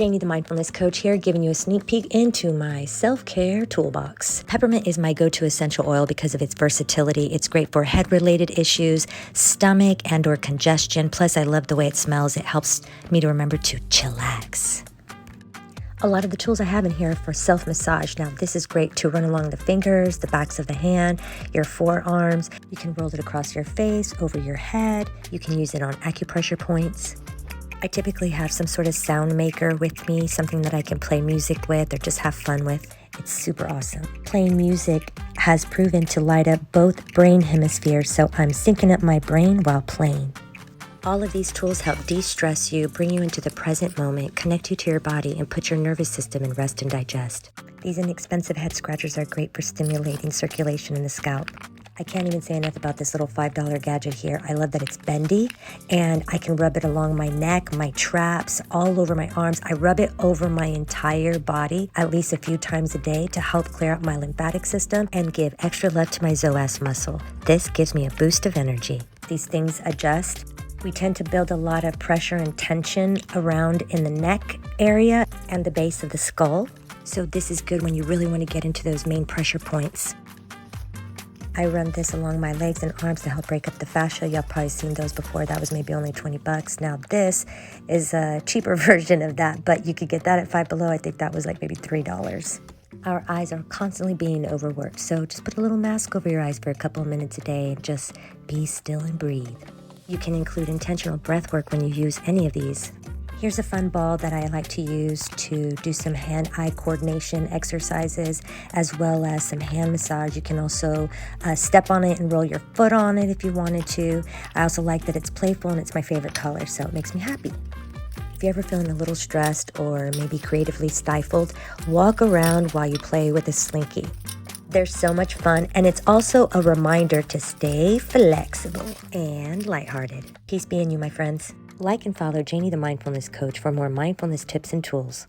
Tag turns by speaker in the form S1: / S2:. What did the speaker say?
S1: Janie, the Mindfulness Coach here, giving you a sneak peek into my self-care toolbox. Peppermint is my go-to essential oil because of its versatility. It's great for head-related issues, stomach and or congestion. Plus, I love the way it smells. It helps me to remember to chillax. A lot of the tools I have in here are for self-massage. Now, this is great to run along the fingers, the backs of the hand, your forearms. You can roll it across your face, over your head. You can use it on acupressure points. I typically have some sort of sound maker with me, something that I can play music with or just have fun with. It's super awesome. Playing music has proven to light up both brain hemispheres, so I'm syncing up my brain while playing. All of these tools help de-stress you, bring you into the present moment, connect you to your body, and put your nervous system in rest and digest. These inexpensive head scratchers are great for stimulating circulation in the scalp. I can't even say enough about this little $5 gadget here. I love that it's bendy, and I can rub it along my neck, my traps, all over my arms. I rub it over my entire body at least a few times a day to help clear out my lymphatic system and give extra love to my psoas muscle. This gives me a boost of energy. These things adjust. We tend to build a lot of pressure and tension around in the neck area and the base of the skull. So this is good when you really want to get into those main pressure points. I run this along my legs and arms to help break up the fascia. Y'all probably seen those before. That was maybe only 20 bucks. Now this is a cheaper version of that, but you could get that at Five Below. I think that was like maybe $3. Our eyes are constantly being overworked, so just put a little mask over your eyes for a couple of minutes a day and just be still and breathe. You can include intentional breath work when you use any of these. Here's a fun ball that I like to use to do some hand-eye coordination exercises, as well as some hand massage. You can also step on it and roll your foot on it if you wanted to. I also like that it's playful and it's my favorite color, so it makes me happy. If you're ever feeling a little stressed or maybe creatively stifled, walk around while you play with a slinky. They're so much fun, and it's also a reminder to stay flexible and lighthearted. Peace be in you, my friends. Like and follow Janie the Mindfulness Coach for more mindfulness tips and tools.